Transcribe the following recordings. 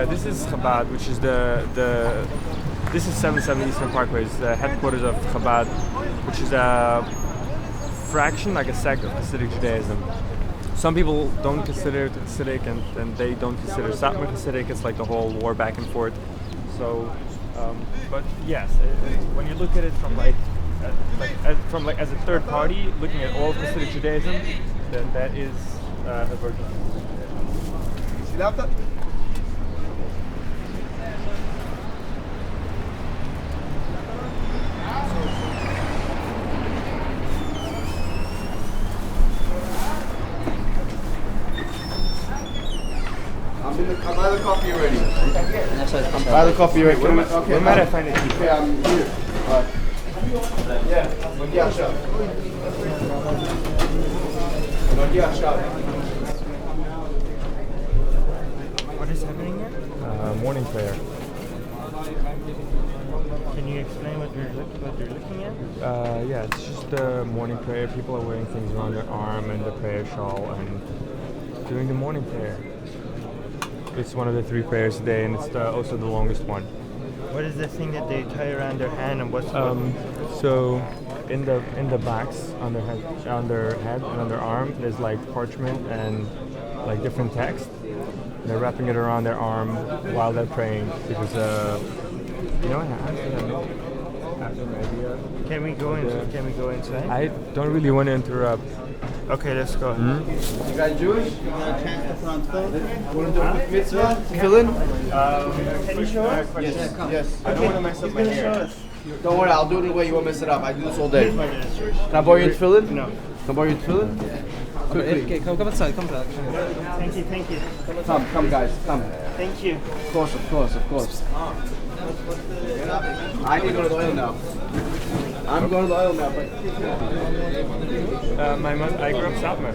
this is Chabad, which is this is 770 Eastern Parkway, it's the headquarters of Chabad, which is a fraction, like a sect of Hasidic Judaism. Some people don't consider it Hasidic, and they don't consider Satmar Hasidic. It's like the whole war back and forth. So, but yes, when you look at it from as a third party, looking at all of Hasidic Judaism, then that is a version. See that? I'll buy the coffee already. I'll buy the coffee already. Okay. Where might I find it? Okay, I'm here. Yeah. Magi עכשיו. Magi עכשיו. What is happening here? Morning prayer. Can you explain what you're looking at? Yeah, it's just the morning prayer. People are wearing things around their arm and the prayer shawl and doing the morning prayer. It's one of the 3 prayers a day, and it's also the longest one. What is the thing that they tie around their hand, and what's so in the backs on their head and on their arm, there's like parchment and like different text. They're wrapping it around their arm while they're praying because I have an idea. Can we go inside? I don't really want to interrupt. Okay, let's go. You guys Jewish? You want to chance to put on tefillin? Want to do a mitzvah? Tefillin? Can you show us? Yes. I don't want to mess up my hair. Don't worry, I'll do it in a way you won't mess it up. I do this all day. Can I borrow your tefillin? No. Can I borrow your tefillin? Quickly. Okay, come inside, come inside. Thank you. Come guys, come. Thank you. Of course. I need to go to the oil now. I'm going to the oil now. My mom, I grew up Satmar.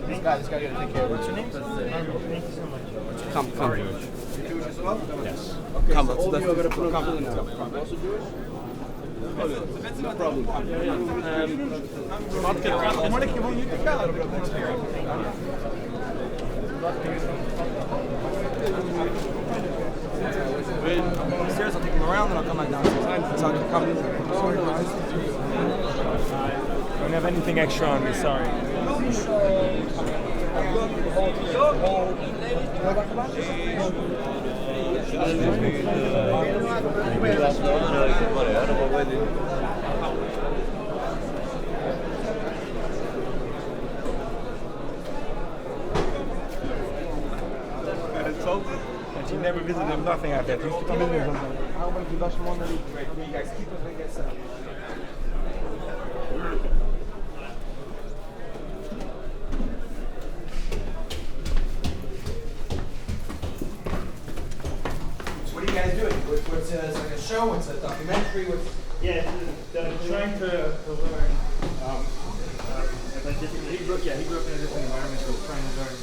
This guy here to take care of it. What's your name? Thank you so much. Come. You're Jewish as well? Yes. Okay, Come, so all of let's you are going to put on come. tefillin now. You also Jewish? No problem. Upstairs, I'll take them around, then I'll come back downstairs. So I can come. Don't have anything extra on me, sorry. And she never visited him, nothing after that. He used to come in there sometimes. You guys keep us, get set up. What are you guys doing? What's it's like a show? What's a documentary? Yeah, I'm trying to learn. He grew up in a different environment, so he's trying to learn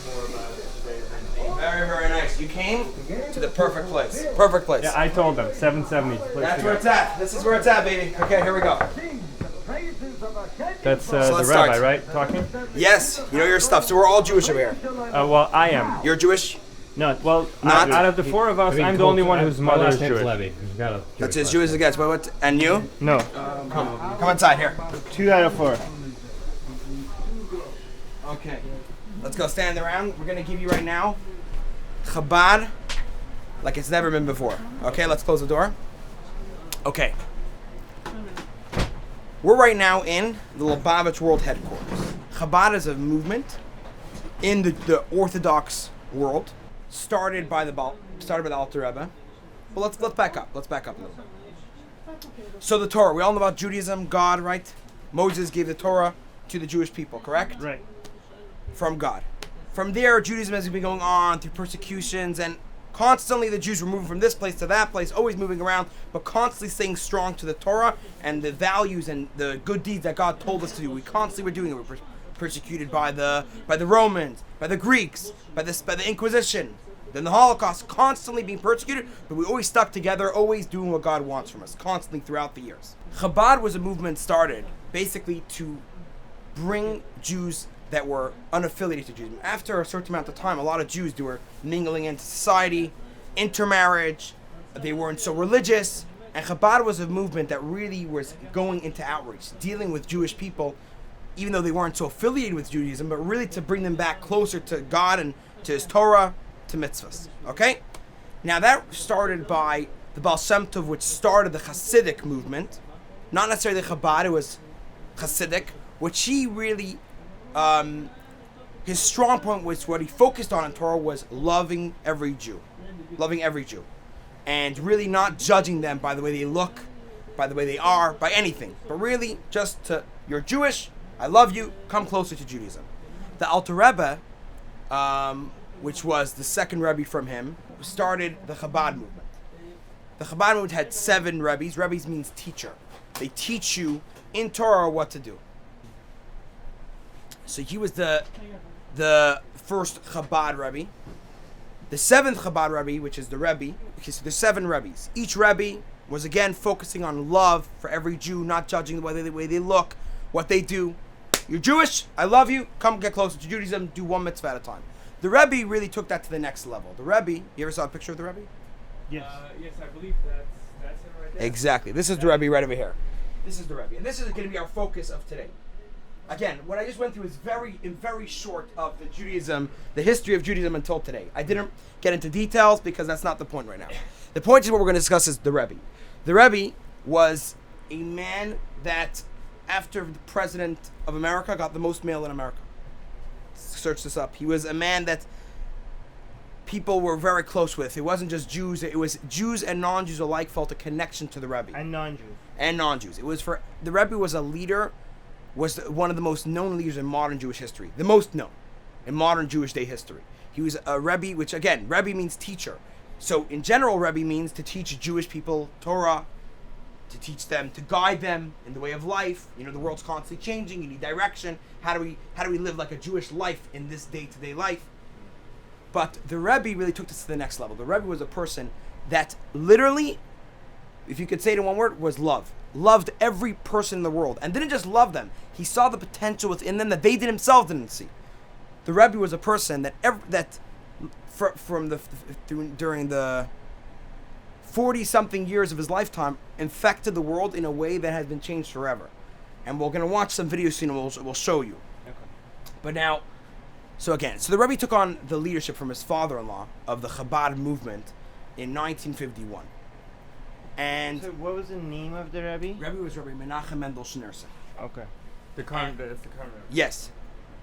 more about Judaism. Very, very nice. You came to the perfect place. Perfect place. Yeah, I told them, 770. That's where it's at. This is where it's at, baby. Okay, here we go. That's the let's rabbi, start. right, talking? Yes, you know your stuff. So we're all Jewish over here. Well, I am. You're Jewish? No, well, Not? out of the 4 of us, I'm the only one whose mother is Jewish. That's as Jewish as it gets. What? And you? No. Come inside here. 2 out of 4. Okay. Let's go stand around. We're going to give you right now Chabad like it's never been before. Okay, let's close the door. Okay. We're right now in the Lubavitch World Headquarters. Chabad is a movement in the Orthodox world, started by the Alter Rebbe. But let's back up. Let's back up a little bit. So the Torah, we all know about Judaism, God, right? Moses gave the Torah to the Jewish people, correct? Right. From God. From there, Judaism has been going on through persecutions, and constantly the Jews were moving from this place to that place, always moving around, but constantly staying strong to the Torah and the values and the good deeds that God told us to do. We constantly were doing it. We were persecuted by the Romans, by the Greeks, by the Inquisition, then the Holocaust, constantly being persecuted, but we always stuck together, always doing what God wants from us, constantly throughout the years. Chabad was a movement started basically to bring Jews that were unaffiliated to Judaism. After a certain amount of time, a lot of Jews, they were mingling into society, intermarriage, they weren't so religious, and Chabad was a movement that really was going into outreach, dealing with Jewish people, even though they weren't so affiliated with Judaism, but really to bring them back closer to God and to His Torah, to mitzvahs. Okay? Now that started by the Baal Shem Tov, which started the Hasidic movement, not necessarily the Chabad, it was Hasidic, which he really, his strong point was what he focused on in Torah was loving every Jew, and really not judging them by the way they look, by the way they are, by anything, but really just to, you're Jewish, I love you, come closer to Judaism. The Alter Rebbe, which was the second Rebbe from him, started the Chabad movement. The Chabad movement had 7 Rebbes. Rebbes means teacher. They teach you in Torah what to do. So he was the first Chabad Rebbe. The 7th Chabad Rebbe, which is the Rebbe, okay, so there's 7 Rebbes. Each Rebbe was again focusing on love for every Jew, not judging the way they look, what they do. You're Jewish, I love you, come get closer to Judaism, do one mitzvah at a time. The Rebbe really took that to the next level. The Rebbe, you ever saw a picture of the Rebbe? Yes. Yes, I believe that's it right there. Exactly. This is the Rebbe right over here. This is the Rebbe. And this is going to be our focus of today. Again, what I just went through is very short of the Judaism, the history of Judaism until today. I didn't get into details because that's not the point right now. The point is what we're going to discuss is the Rebbe. The Rebbe was a man that, after the President of America, got the most mail in America. Search this up. He was a man that people were very close with. It wasn't just Jews. It was Jews and non-Jews alike felt a connection to the Rebbe. And non-Jews. And non-Jews. It was for the Rebbe was a leader, was one of the most known leaders in modern Jewish history. The most known in modern Jewish day history. He was a Rebbe, which again, Rebbe means teacher. So in general, Rebbe means to teach Jewish people Torah, to teach them, to guide them in the way of life. You know, the world's constantly changing. You need direction. How do we live like a Jewish life in this day-to-day life? But the Rebbe really took this to the next level. The Rebbe was a person that literally, if you could say it in one word, was love. Loved every person in the world. And didn't just love them. He saw the potential within them that they themselves didn't see. The Rebbe was a person during the 40-something years of his lifetime infected the world in a way that has been changed forever. And we're going to watch some videos soon and we'll show you. Okay. But now, so the Rebbe took on the leadership from his father-in-law of the Chabad movement in 1951. And So what was the name of the Rebbe? Rebbe was Rebbe Menachem Mendel Schneerson. Okay. It's the current Rebbe. Yes.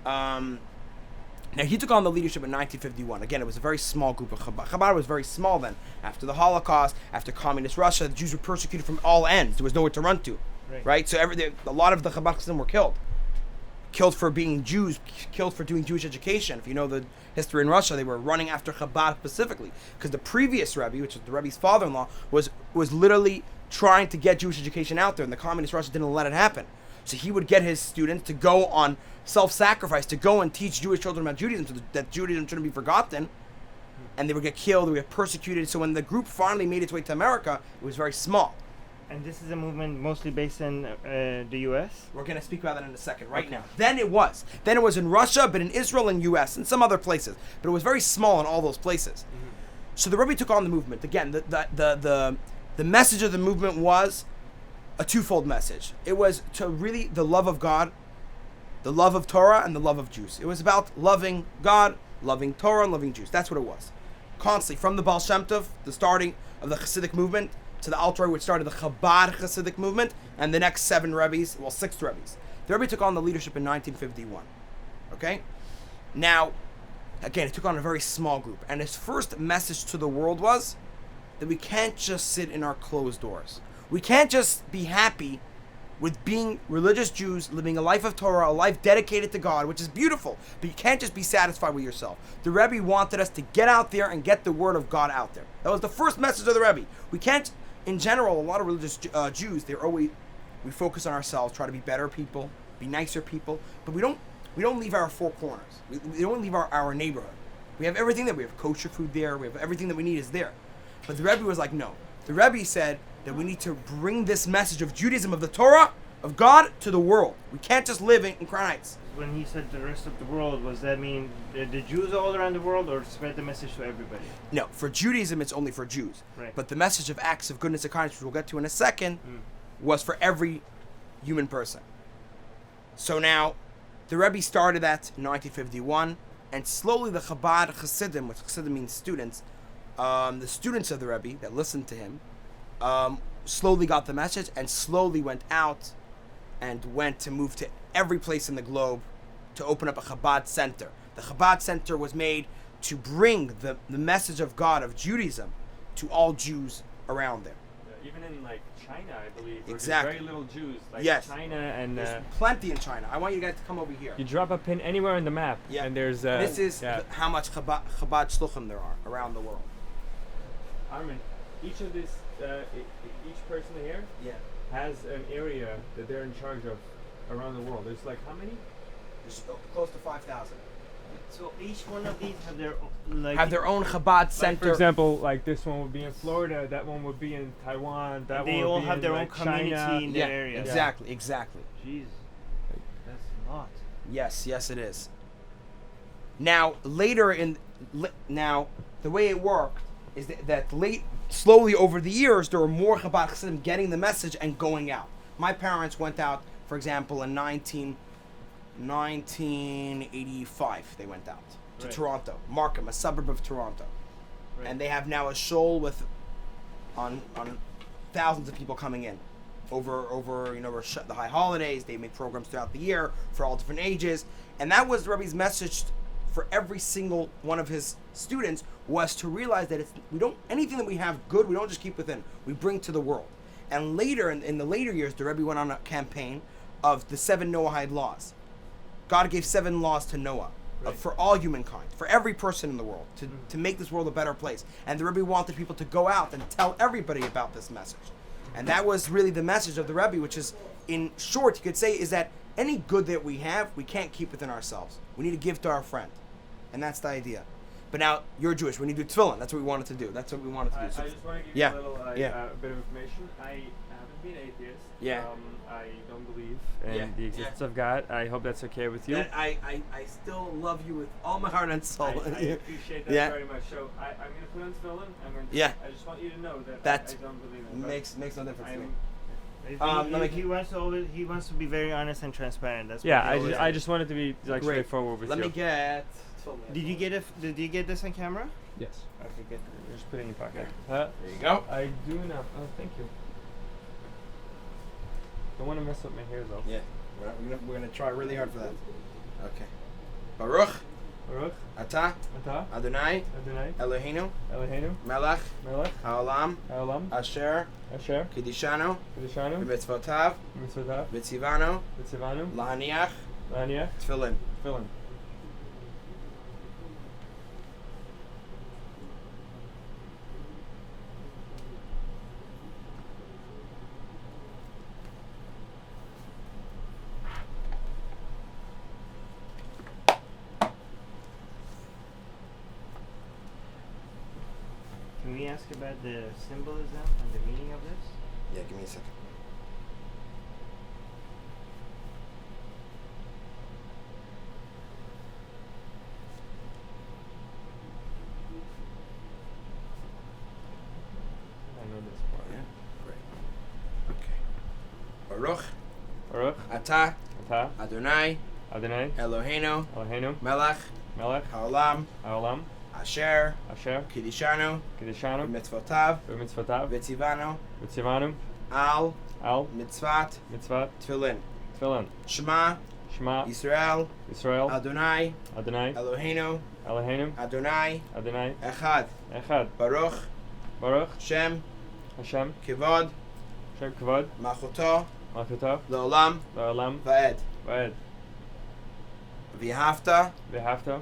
Now, he took on the leadership in 1951. Again, it was a very small group of Chabad. Chabad was very small then. After the Holocaust, after communist Russia, the Jews were persecuted from all ends. There was nowhere to run to. Right? So a lot of the Chabad Chassidim were killed. Killed for being Jews, killed for doing Jewish education. If you know the history in Russia, they were running after Chabad specifically. Because the previous Rebbe, which was the Rebbe's father-in-law, was literally trying to get Jewish education out there, and the communist Russia didn't let it happen. So he would get his students to go on self-sacrifice, to go and teach Jewish children about Judaism, so that Judaism shouldn't be forgotten, and they would get killed, they would get persecuted. So when the group finally made its way to America, it was very small. And this is a movement mostly based in the U.S.? We're going to speak about that in a second, now. Then it was in Russia, but in Israel and U.S. and some other places. But it was very small in all those places. Mm-hmm. So the Rebbe took on the movement. Again, the message of the movement was a twofold message. It was to really the love of God, the love of Torah, and the love of Jews. It was about loving God, loving Torah, and loving Jews. That's what it was. Constantly, from the Baal Shem Tov, the starting of the Hasidic movement, to the Alter Rebbe, which started the Chabad Hasidic movement, and the next 6 Rebbes. The Rebbe took on the leadership in 1951. Okay? Now, again, he took on a very small group, and his first message to the world was that we can't just sit in our closed doors. We can't just be happy with being religious Jews, living a life of Torah, a life dedicated to God, which is beautiful, but you can't just be satisfied with yourself. The Rebbe wanted us to get out there and get the word of God out there. That was the first message of the Rebbe. We can't, in general, a lot of religious Jews, we focus on ourselves, try to be better people, be nicer people, but we don't leave our four corners. We don't leave our neighborhood. We have everything there. We have kosher food there. We have everything that we need is there. But the Rebbe was like, no. The Rebbe said that we need to bring this message of Judaism, of the Torah, of God, to the world. We can't just live in Crown Heights. when he said the rest of the world, was that mean the Jews all around the world, or spread the message to everybody? No, for Judaism, it's only for Jews. Right. But the message of acts of goodness and kindness, which we'll get to in a second, was for every human person. So now, the Rebbe started that in 1951, and slowly the Chabad Chassidim, which Chassidim means students, the students of the Rebbe that listened to him, slowly got the message and slowly went out and went to move to every place in the globe to open up a Chabad center. The Chabad center was made to bring the message of God, of Judaism, to all Jews around there. Yeah, even in like China, I believe. Where Exactly. there's very little Jews. Like Yes. China and There's plenty in China. I want you guys to come over here. you drop a pin anywhere on the map, Yeah. and there's This is yeah. how much Chabad Shluchim there are around the world. Armin, each of this, each person here Yeah. has an area that they're in charge of around the world. There's like how many? There's close to 5,000. So each one of these have their own, like Have their own Chabad Like, center. for example, like this one would be in Florida, that one would be in Taiwan, that they one would all be have in their own like community China. in their area. Exactly, exactly. Jeez, that's a lot. Yes, yes, it is. Now, later now, the way it worked is that slowly over the years, there were more Chabad Chassidim getting the message and going out. My parents went out, for example, in 1985. They went out to Right. Toronto, Markham, a suburb of Toronto, Right. and they have now a shoal with on thousands of people coming in. Over the high holidays, they make programs throughout the year for all different ages, and that was Rebbe's message for every single one of his students, was to realize that anything that we have good, we don't just keep within, we bring to the world. And later, in the later years, the Rebbe went on a campaign of the 7 Noahide laws. God gave 7 laws to Noah. Right. For all humankind, for every person in the world, to make this world a better place. And the Rebbe wanted people to go out and tell everybody about this message. And that was really the message of the Rebbe, which is, in short, you could say, is that any good that we have, we can't keep within ourselves. We need to give to our friend. And that's the idea. But now, you're Jewish. We need to do tefillin. That's what we wanted to do. That's what we wanted to do. I So- just want to give Yeah, you a little yeah. bit of information. I haven't been atheist. Yeah. I don't believe in Yeah, the existence of God. I hope that's okay with you. That I still love you with all my heart and soul. I appreciate that Yeah. very much. So I'm going to put on tefillin. Yeah. I just want you to know that That I don't believe in it. makes no difference to me. He wants to be very honest and transparent. That's Yeah, what he always I just wanted to be like Great. straightforward with Let you. me get. Did you get this on camera? Yes. Okay, good. Just put it in your pocket. There you go. I do now. Oh, thank you. Don't want to mess up my hair though. Yeah, we're gonna try really hard for that. Okay. Baruch Baruch, Atah Atah, Adonai Adonai, Eloheinu Eloheinu, Melech Melech, Haolam Haolam, Asher Asher, Kiddushanu Kedishanu, B'mitzvotav Mitzvotav, B'tzivanu B'tzivanu, Lahaniach Laniach, Tefillin. Tefillin. Can we ask about the symbolism and the meaning of this? Yeah, give me a second. I know this part. Yeah, great. Okay. Baruch Baruch, Atah Atah, Adonai Adonai, Eloheinu Eloheinu, Melech Melech, Haolam Haolam, Asher Asher, Kiddushanu Kedishanu, B'mitzvotav B'mitzvotav, B'tzivanu B'tzivanu, Al Al, Mitzvat Mitzvat, Tefillin. Tefillin, Shema Shema, Yisrael Yisrael, Adonai Adonai, Eloheinu Eloheinu, Adonai Adonai, Echad Echad, Baruch Baruch, Shem Hashem, Kivod Shem Kavod, Malchuto Malchuto, Leolam La'olam, Va'ed Va'ed, V'Yehavta V'Havta,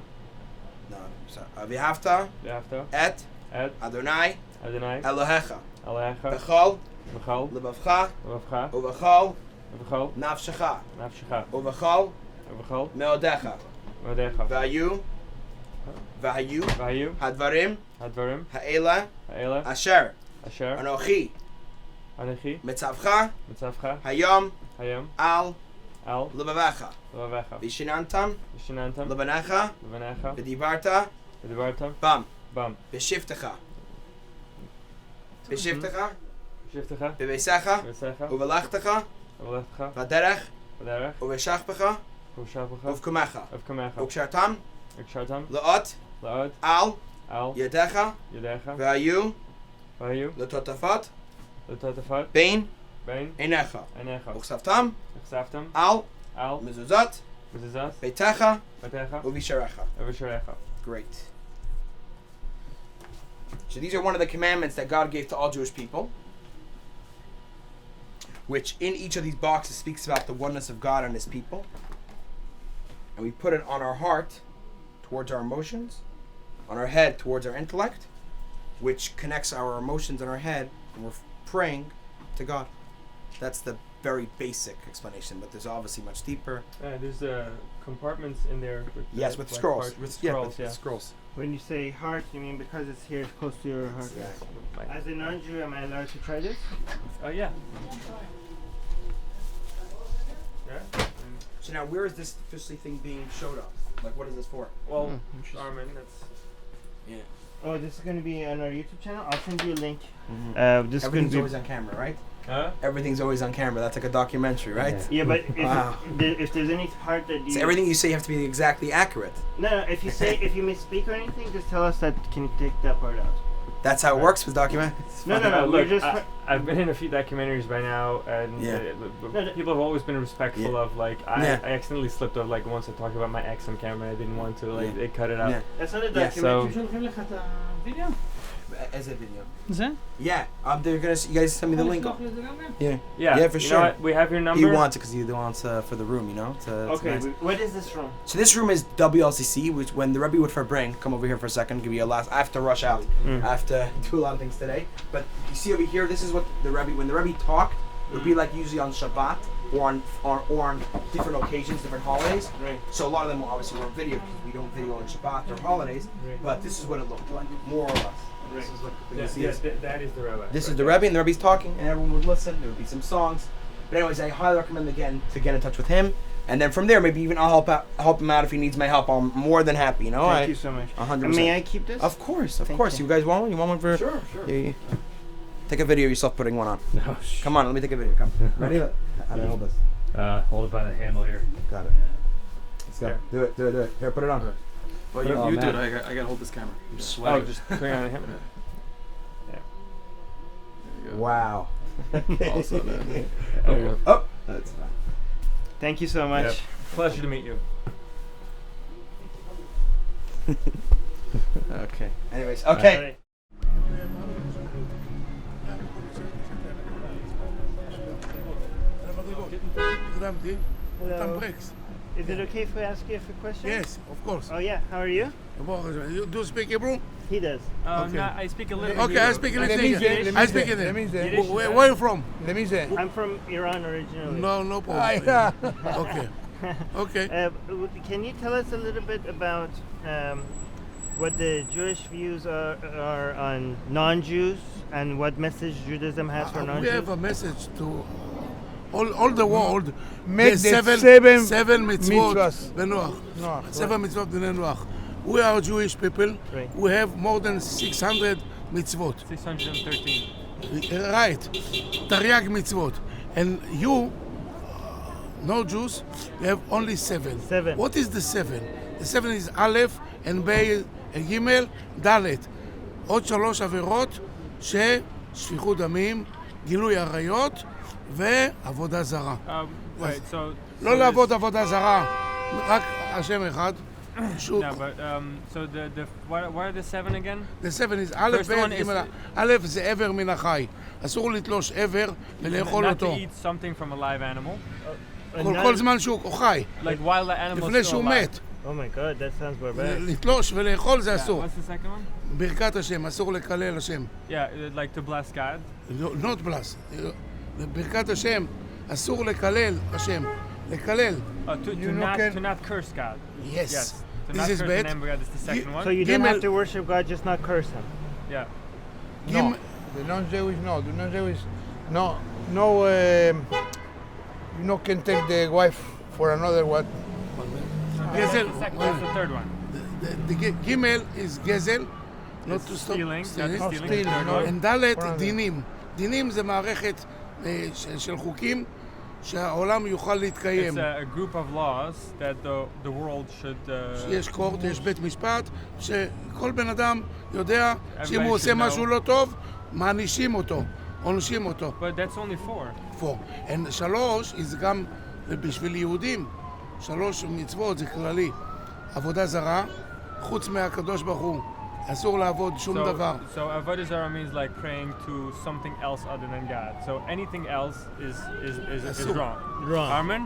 No, sorry V'Yehavta V'Havta, Et Et, Adonai Adonai, Elohecha Elohecha, B'chol V'chol, Lebavcha V'Vavcha, Uv'chol V'chol, Nafshecha Nafshecha, Uv'chol V'chol, Meodecha Modecha, V'hayu V'hayu, Hadvarim Hadvarim, Ha'ela Ha'ela, Asher Asher, Anochi Anochi, Mitzavcha Mitzavcha, Hayom Hayom, Al Al. Levavecha. Levavecha. Vishinantam. Vishinantam. Levanecha. Levanecha. V'divarta. V'divartam. Bam. Bam. V'shiftecha. V'shiftecha. V'shiftecha. V'veisecha. V'veisecha. Uvelachtecha. Uvelachtecha. V'derech. V'derech. Uveshachpecha. Uveshachpecha. Uvkumecha. Uvkumecha. Ukshartam. Ukshartam. Le'ot. La'od. Al. Al. Yedecha. Yedecha. V'ayu. V'hayu. L'totafat. L'totafat. Bein. Bein. Einecha. Einecha. Uksaftam. Uksaftam. Al. Al. Mezuzat. Mezuzat. Beitecha. Beitecha. Uvisharecha. Uvisharecha. Great. So these are one of the commandments that God gave to all Jewish people, which in each of these boxes speaks about the oneness of God and his people. And we put it on our heart towards our emotions, on our head towards our intellect, which connects our emotions and our head, and we're praying to God. That's the very basic explanation, but there's obviously much deeper. There's compartments in there. With like scrolls. part- With scrolls, with scrolls. When you say heart, you mean because it's here close to your heart? Yeah. As a non-Jew, am I allowed to try this? Yeah. Yeah. So now, where is this officially thing being showed up? Like, what is this for? Well, interesting. Armin, that's. Yeah. Oh, this is going to be on our YouTube channel. I'll send you a link. Mm-hmm. This is going Everything's to be. always on camera, right? Huh? Everything's always on camera. That's like a documentary, right? Yeah, but if, Wow. if there's any part that you. So everything you say you have to be exactly accurate. No, if you misspeak or anything, just tell us that. Can you take that part out? That's how it works with document. No, we're Look, just. I've been in a few documentaries by now, and people have always been respectful of like I accidentally slipped up like once I talked about my ex on camera. I didn't want to like they cut it out. Yeah. That's not a Yeah, documentary. so- As a video. Is that? Yeah. They're gonna. You guys send me the link. Yeah. Yeah, Yeah, for you sure. know what? We have your number. He wants it because he wants for the room, you know. It's Okay, nice. what is this room? So this room is WLCC, which when the Rebbe would bring, come over here for a second, give you a last. I have to rush out. I have to do a lot of things today. But you see over here, this is what the Rebbe, when the Rebbe talked, it would be like usually on Shabbat or on different occasions, different holidays. Right. So a lot of them obviously were video because we don't video on Shabbat or holidays. Right. But this is what it looked like, more or less. This is what you see. That is the Rebbe. This is the Rebbe, and the Rebbe's talking, and everyone would listen. There would be some songs. But anyways, I highly recommend again to get in touch with him, and then from there, maybe even I'll help him out if he needs my help. I'm more than happy. You know. Thank you so much. 100%. May I keep this? Of course. Thank You guys want one? You want one for? Sure. Yeah. Take a video of yourself putting one on. No. Come on, let me take a video. Come. Ready? How do I hold this? Hold it by the handle here. Got it. Let's go. Here. Do it. Here, put it on. Well, you do it. I gotta hold this camera. I'm just Oh, sweating. just put it on him. Wow. Also, man. Oh, that's fine. Thank you so much. Yep. Pleasure to meet you. Okay. Anyways, okay. Alright. Hello. Is it okay if I ask you a few questions? Yes, of course. Oh yeah. How are you? You do speak Hebrew? He does. Okay. No, I speak a little. Okay, I speak English. I speak English. Yiddish. Where are you from? I'm from Iran originally. No problem. Okay. Okay. Can you tell us a little bit about what the Jewish views are on non-Jews and what message Judaism has for We non-Jews? have a message to all the world. Make There's the seven mitzvot. mitzvahs. Benoach. Seven mitzvot b'Noach. We are Jewish people. Right. We have more than 600 mitzvot. 613. Right. Tariag mitzvot. And you, no Jews, you have only 7. 7. What is the 7? The 7 is Aleph and Bey, Gimel, Dalet. עוד 3 עבירות ששפיכות דמים, גילוי עריות ועבודה זרה. Wait, so. לא לעבוד עבודה זרה, רק השם אחד. No, but so what are the 7 again? The 7 is א', First ב', one is- ג', א' זה עבר מן החי. אסור לתלוש עבר ולאכול Not to אותו. eat something from a live animal, כל זמן שהוא חי. like while the animal לפני is still שהוא alive. מת. Oh my God, that sounds barbaric. לתלוש ולאכול זה Yeah, אסור. what's the second one? ברכת השם, אסור לקלל השם. Yeah, like to bless God. not bless. ברכת השם, אסור לקלל השם. לקלל. To not curse God. Yes. To This not is curse bad. the name of God is the second one. So you don't Gimel- have to worship God, just not curse Him. Yeah. No, the non-Jewish no. The non-Jewish no can take the wife for another one. גזל. That's the third one. The gimel is גזל, not to stop Stealing. That's Not stealing. stealing, Third no. one. and ד' דינים. דינים זה מערכת של חוקים שהעולם יוכל להתקיים. It's a group of laws that the world should. יש קורט, יש בית משפט, שכל בן אדם יודע שאם Everybody הוא עושה should know. משהו לא טוב, מענישים אותו, עונשים אותו. But that's only 4. שלוש, זה גם בשביל יהודים. 3 מצוות זה כללי. עבודה זרה, חוץ מהקדוש ברוך הוא. אסור לעבוד שום דבר. So avodah zarah means like praying to something else other than God. So anything else is Asur. wrong. Wrong. Armin,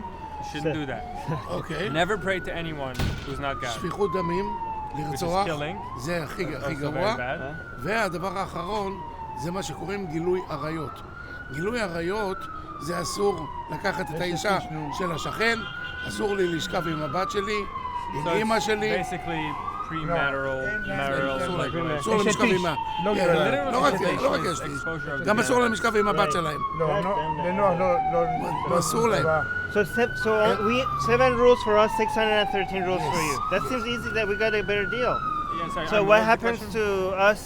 shouldn't do that. אוקיי. Never pray to anyone who's not God. שפיכות דמים, לרצוח, killing. זה הכי Also גרוע. very bad. והדבר האחרון, זה מה שקוראים גילוי עריות. גילוי עריות זה אסור לקחת את האישה של השכן, אסור לי לשכב עם הבת שלי, עם So אמא it's שלי. basically premarital, marital, like אסור להם לשכב עם ה... לא כן, גרוע. לא רק literally אשתי, exposure of גם the אסור להם לשכב עם הבת שלהם. לא, אסור להם. We 7 rules for us, 613 rules for you. That seems easy. That we got a better deal. Yeah, sorry, So Armin, what was the happens question? to us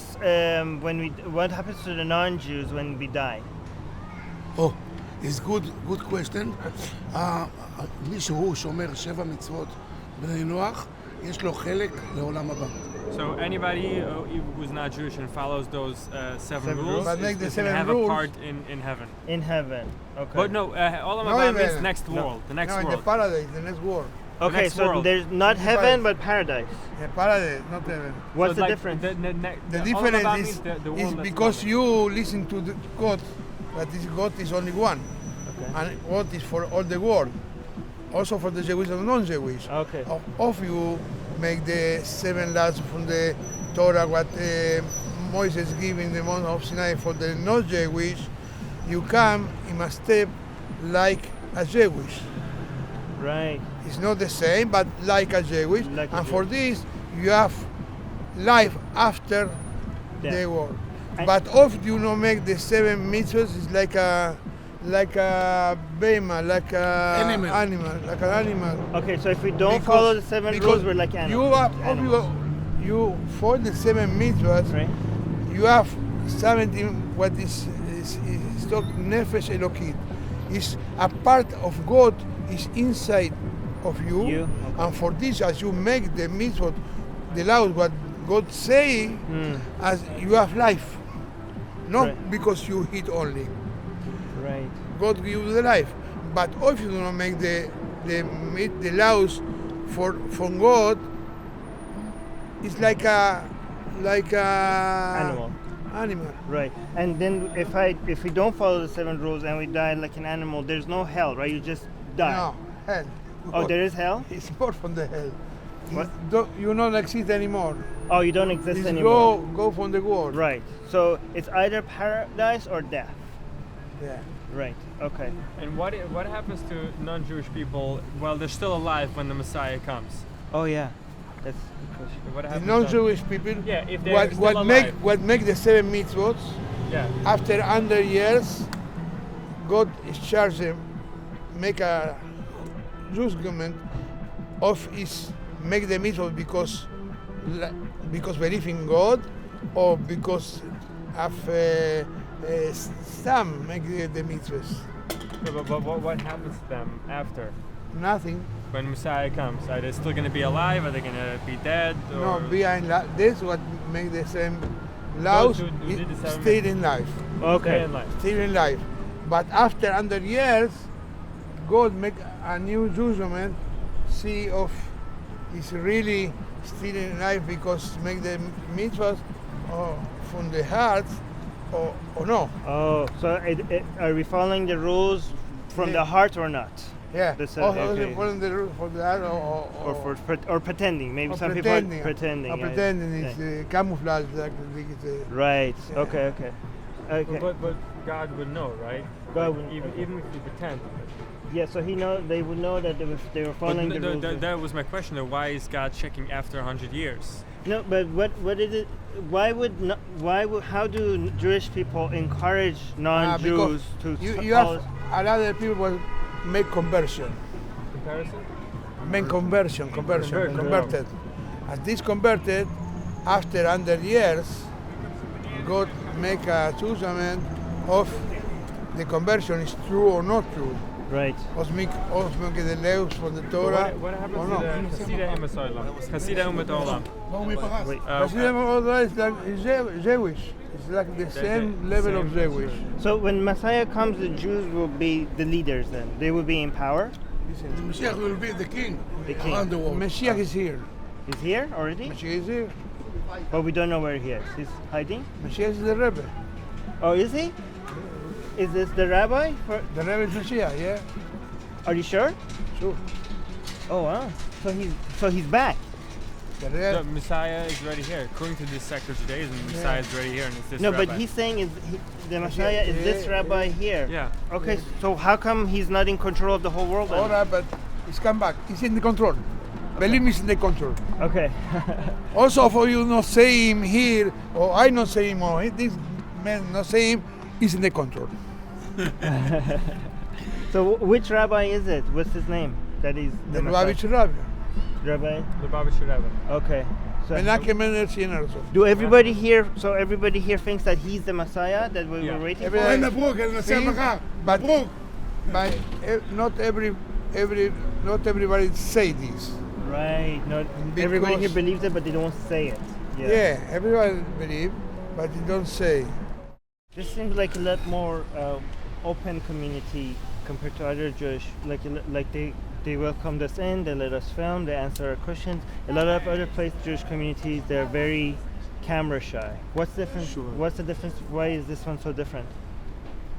what happens to the non-Jews when we die? Oh, it's good question. מישהו שומר 7 מצוות בני נוח, יש לו חלק לעולם הבא. So anybody who's not Jewish and follows those 7 rules But make the is gonna 7 have a rules. part in heaven. In heaven. Okay. But no, Olam No, Haba even- means next world. The next No, in the world. paradise, the next world. Okay, next so world. there's not heaven but paradise. The paradise, not heaven. What's So the like difference? The The Olam difference Haba is, means the world is that's because coming. you listen to the God, but this God is only one. Okay. And God is for all the world. Also for the Jewish and non-Jewish. Okay. Of you make the 7 laws from the Torah, what Moses gave in the Mount of Sinai for the non-Jewish, you come in a step like a Jewish. Right. It's not the same, but like a Jewish. Like a And for this, you have life after Yeah. the war. And- But if you don't make the 7 mitzvahs, it's like a bema, like a Animal. like an animal. Okay, so if we don't Because- follow the 7 because rules, we're like animals. You have, you for the 7 mitzvahs, Right? you have 17. What is talk nefesh elokit? Is a part of God is inside of you, You, okay. and for this, as you make the mitzvot, the laws, what God say, as you have life, not Right. because you eat only. Right. God give you the life, but if you do not make the laws from God, it's like a animal. Right. And then if we don't follow the 7 rules and we die like an animal, there's no hell, right? You just die. No, hell. Oh, there is hell? It's more from the hell. What? You don't exist anymore. Oh, you don't exist It's anymore. go from the world. Right. So it's either paradise or death. Yeah. Right. Okay. And what happens to non-Jewish people while they're still alive when the Messiah comes? Oh yeah. That's the question. What The happens? non-Jewish people. Yeah, if they're still alive. What make the 7 mitzvot? Yeah. After 100 years, God is charged them make a judgment of is make the mitzvot because believe in God or because of some make the mitzvahs. But what happens to them after? Nothing. When Messiah comes? Are they still going to be alive? Are they going to be dead? No, Or behind this what make the same laws who did the 7 stay in life. stay Okay. in life? Still in life. But after 100 years, God make a new judgment, see if is really still in life because make the mitzvahs from the heart or no. Oh, so are we following the rules from Yeah. the heart or not? Yeah. The se- Also okay. from the rule for the heart Or pretending? Maybe or some pretending. people are pretending. Or pretending is camouflage. Like it's, Right. Yeah. Okay. Okay. But God would know, right? God Like, would- even if you pretend. Yeah. So they would know that they were following But the rules. that was my question. Though. Why is God checking after 100 years? No, but what is it? How do Jewish people encourage non-Jews to you have follow? a lot of people make conversion. Comparison? Make converted. As this converted, after 100 years, God make a judgment of the conversion is true or not true. Right. Osmik de Leus from the Torah. What happens or to not. the Chassidim Olam? Chassidim Olam. Wait. Hasidim is like Jewish. It's like the same level of Jewish. So when Messiah comes, the Jews will be the leaders then. They will be in power. The Mashiach will be the king The king. around the world. Mashiach is here. He's here already? Mashiach is here. But we don't know where he is. He's hiding? Mashiach is the Rebbe. Oh, is he? Is this the rabbi? The Rebbe is Mashiach, yeah? Are you sure? Sure. Oh wow. So he's back. The The Rebbe. Messiah is already here. According to this sect of Judaism, the Messiah is already here, and it's this No, rabbi. but he's saying the Messiah is this rabbi here. Yeah. Okay, so how come he's not in control of the whole world then? All right, but he's come back. He's in the control. Believe me, he's in the control. Okay. Also, for you not say him here, or I not say him, or this man not say him, he's in the control. So which rabbi is it? What's his name? That is The Messiah? Lubavitch Rabbi. Rabbi? The Lubavitcher Rebbe. Okay. So Menachem Mendel Sienerzo. do everybody here? So everybody here thinks that he's the Messiah that we Yeah. were waiting Every- for. אין הברוק, אין נעשה See? מחר. But- ברוק. But not everybody say this. Right. Not everybody here Because- believes it, but they don't say it. Yeah, everybody believe, but they don't say. This seems like a lot more open community compared to other Jewish. Like they welcomed us in, they let us film, they answer our questions. A lot of other Jewish communities, they're very camera shy. What's different? Sure. What's the difference? Why is this one so different?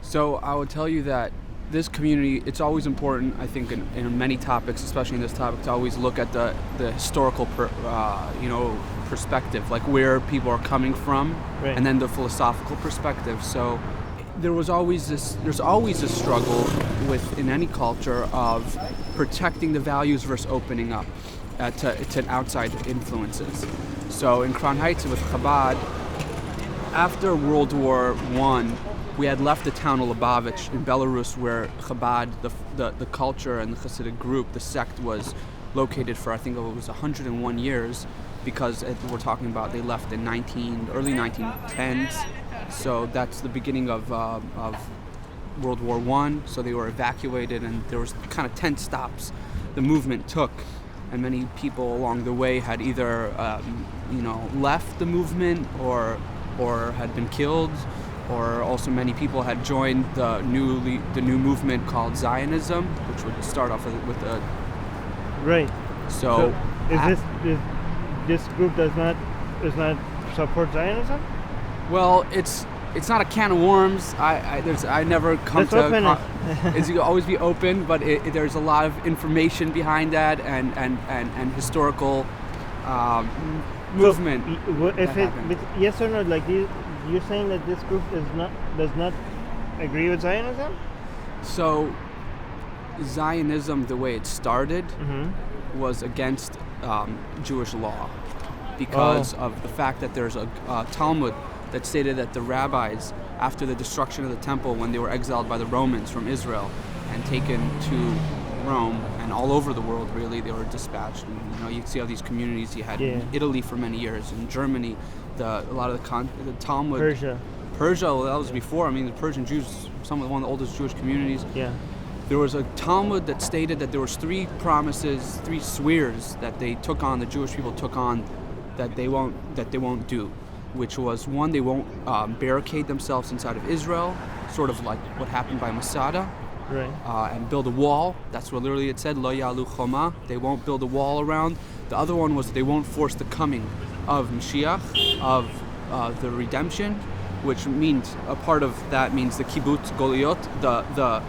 So I would tell you that this community, it's always important, I think, in many topics, especially in this topic, to always look at the historical, perspective, like where people are coming from, Right. and then the philosophical perspective. So there's always a struggle in any culture of protecting the values versus opening up to outside influences. So in Crown Heights with Chabad, after World War I, we had left the town of Lubavitch in Belarus, where Chabad, the culture and the Hasidic group, the sect, was located for, I think it was 101 years, because we're talking about they left in early 1910s. So that's the beginning of World War I. So they were evacuated, and there was kind of 10 stops the movement took, and many people along the way had either left the movement or had been killed, or also many people had joined the new movement called Zionism, which would start off with a Right. so. is this group does not support Zionism? Well, it's not a can of worms. I never come Let's to. open it. It's you always be open, but there's a lot of information behind that and historical movement. If that it happened. yes or no, like you're saying that this group does not agree with Zionism? So, Zionism, the way it started, was against Jewish law because of the fact that there's a Talmud that stated that the rabbis, after the destruction of the temple, when they were exiled by the Romans from Israel and taken to Rome and all over the world, really, they were dispatched. And, you see how these communities you had in Italy for many years, in Germany, a lot of the Talmud. Persia, well, that was before. I mean, the Persian Jews, one of the oldest Jewish communities. Yeah. There was a Talmud that stated that there was 3 promises, 3 swears that the Jewish people took on, that they won't do, which was, one, they won't barricade themselves inside of Israel, sort of like what happened by Masada, right? And build a wall. That's what literally it said, Lo Yalu Choma. They won't build a wall around. The other one was they won't force the coming of Mashiach, of the redemption, which means a part of that means the kibbutz goliot, the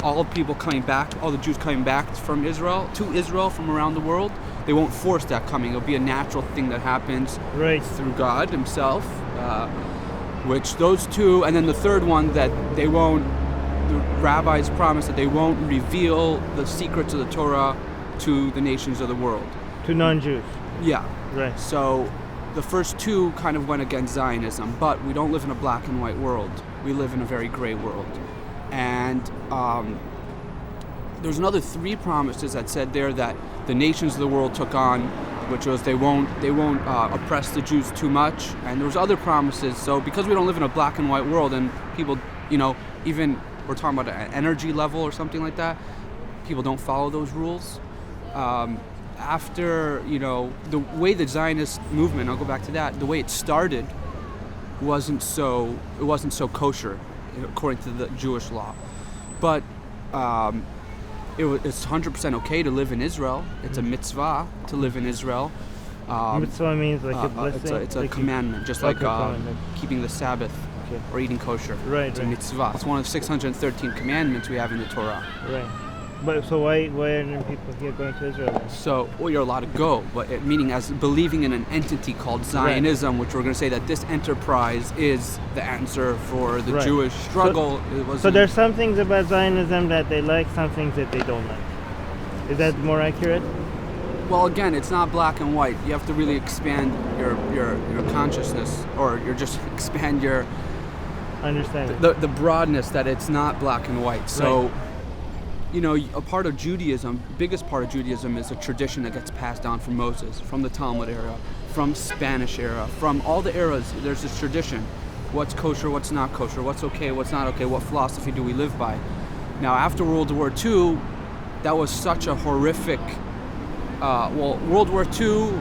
all people coming back, all the Jews coming back from Israel to Israel from around the world. They won't force that coming. It'll be a natural thing that happens through God Himself. Which those 2, and then the third one that they won't. The rabbis promise that they won't reveal the secrets of the Torah to the nations of the world. To non-Jews. Yeah. Right. So the first 2 kind of went against Zionism, but we don't live in a black and white world. We live in a very gray world. And there's another 3 promises that said there that the nations of the world took on, which was they won't oppress the Jews too much, and there was other promises. So because we don't live in a black and white world, and people, even we're talking about an energy level or something like that, people don't follow those rules. After the way the Zionist movement, I'll go back to that. The way it started wasn't so kosher according to the Jewish law, but it's 100% okay to live in Israel. It's a mitzvah to live in Israel. Mitzvah means like a blessing. It's a commandment, just like keeping the Sabbath or eating kosher. Right. It's a mitzvah. It's one of 613 commandments we have in the Torah. Right. But so why aren't people here going to Israel then? So, you're allowed to go, but meaning as believing in an entity called Zionism, which we're going to say that this enterprise is the answer for the Jewish struggle. So there's some things about Zionism that they like, some things that they don't like. Is that more accurate? Well, again, it's not black and white. You have to really expand your consciousness, or you're just expand your understanding. The broadness that it's not black and white. So. Right. A part of Judaism, biggest part of Judaism is a tradition that gets passed down from Moses, from the Talmud era, from Spanish era, from all the eras. There's this tradition. What's kosher, what's not kosher, what's okay, what's not okay, what philosophy do we live by? Now, after World War II, that was such a horrific, World War II,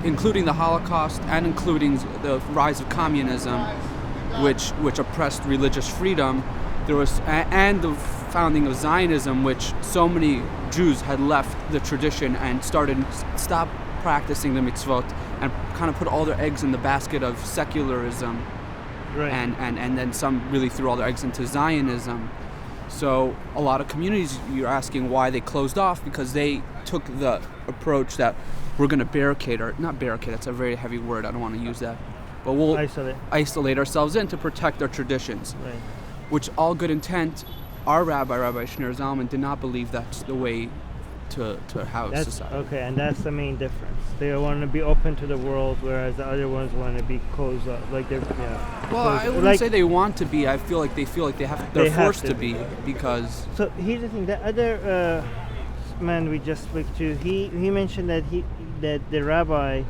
including the Holocaust and including the rise of communism, which oppressed religious freedom, there was, and the founding of Zionism, which so many Jews had left the tradition and stopped practicing the mitzvot and kind of put all their eggs in the basket of secularism. Right. And then some really threw all their eggs into Zionism. So a lot of communities, you're asking why they closed off, because they took the approach that we're going to barricade, or not barricade, that's a very heavy word, I don't want to use that, but we'll isolate ourselves in to protect our traditions. Right. Which, all good intent, our Rabbi Shneur Zalman, did not believe that's the way to house society. Okay, and that's the main difference. They want to be open to the world, whereas the other ones want to be closed up. Like they're, well, I wouldn't say they want to be. I feel like they they're forced to be, because. So here's the thing: the other man we just spoke to, he mentioned that the rabbi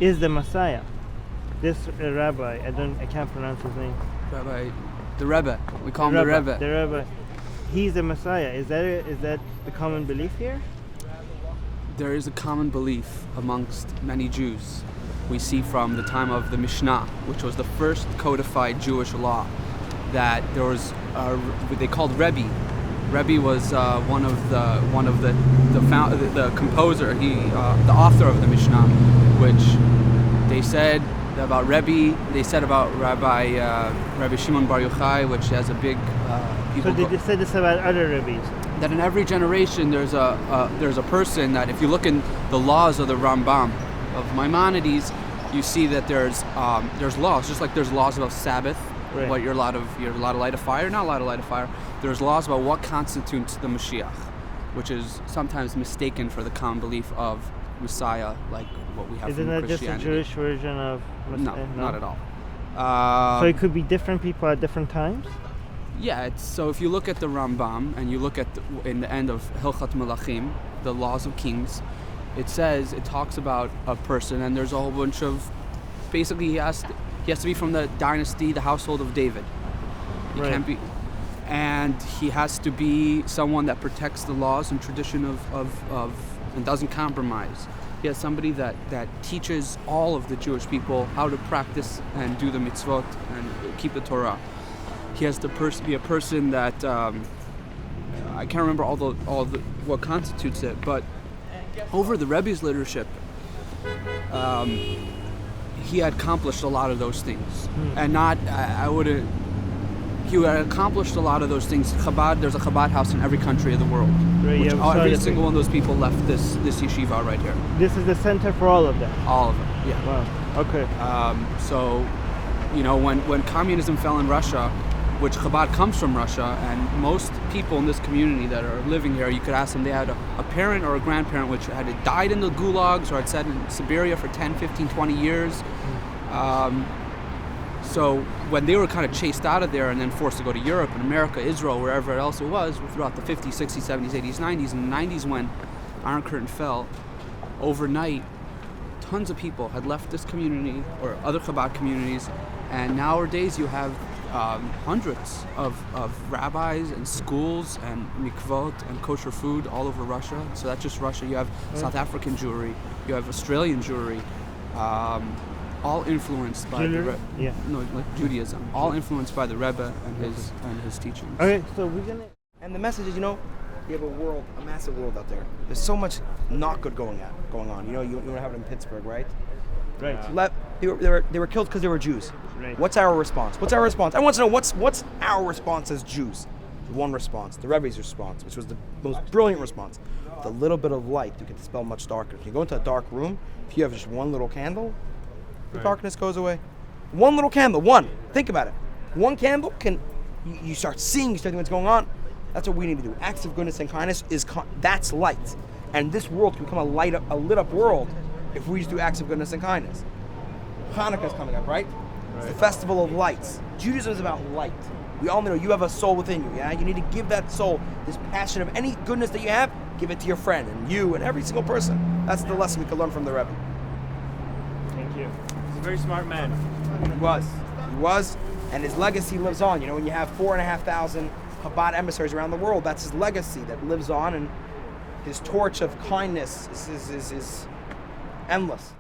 is the Messiah. This rabbi, I can't pronounce his name. The Rebbe. We call him the Rebbe. The Rebbe. He's the Messiah. Is that the common belief here? There is a common belief amongst many Jews. We see from the time of the Mishnah, which was the first codified Jewish law, that there was what they called Rebbe. Rebbe was one of the composer, the author of the Mishnah, which they said about Rebbe. They said about Rabbi Shimon Bar Yochai, which has a big. So did they say this about other Rebbes? That in every generation there's a person that, if you look in the laws of the Rambam of Maimonides, you see that there's laws, just like there's laws about Sabbath, right. What you're allowed to light a fire, not allowed to light a fire. There's laws about what constitutes the Mashiach, which is sometimes mistaken for the common belief of Messiah, like what we have from Christianity. Isn't that just a Jewish version of Messiah? No, not at all. So it could be different people at different times? Yeah, so if you look at the Rambam and you look at in the end of Hilchat Melachim, the laws of kings, it talks about a person, and there's a whole bunch of, basically he has to be from the dynasty, the household of David. He can't be, and he has to be someone that protects the laws and tradition of and doesn't compromise. He has somebody that teaches all of the Jewish people how to practice and do the mitzvot and keep the Torah. He has to be a person that I can't remember all the what constitutes it, but over the Rebbe's leadership, he had accomplished a lot of those things, and he had accomplished a lot of those things. Chabad, there's a Chabad house in every country of the world. Right, every single one of those people left this yeshiva right here. This is the center for all of them. All of them, yeah. Wow. Okay. So, when communism fell in Russia, which Chabad comes from Russia, and most people in this community that are living here, you could ask them, they had a parent or a grandparent which had died in the gulags or had sat in Siberia for 10, 15, 20 years. So when they were kind of chased out of there and then forced to go to Europe and America, Israel, wherever else it was, throughout the 50s, 60s, 70s, 80s, 90s, and the 90s when Iron Curtain fell, overnight, tons of people had left this community or other Chabad communities, and nowadays you have hundreds of rabbis and schools and mitzvot and kosher food all over Russia. So that's just Russia. You have South African Jewry, you have Australian Jewry, all influenced by Judaism, all influenced by the Rebbe and his teachings. Okay, so we're gonna. And the message is, you have a massive world out there. There's so much not good going on. You don't have it in Pittsburgh, right? Right. They were killed because they were Jews. Right. What's our response? I want to know what's our response as Jews. One response, the Rebbe's response, which was the most brilliant response. The little bit of light, you can dispel much darker. If you go into a dark room, if you have just one little candle, the darkness goes away. One little candle, one. Think about it. One candle you start seeing, you start seeing what's going on. That's what we need to do. Acts of goodness and kindness that's light, and this world can become a lit up world if we just do acts of goodness and kindness. Hanukkah's coming up, right? It's the festival of lights. Judaism is about light. We all know you have a soul within you. Yeah, you need to give that soul this passion of any goodness that you have. Give it to your friend and you and every single person. That's the lesson we can learn from the Rebbe. Thank you. He's a very smart man. He was, and his legacy lives on. When you have 4,500 Chabad emissaries around the world, that's his legacy that lives on, and his torch of kindness is endless.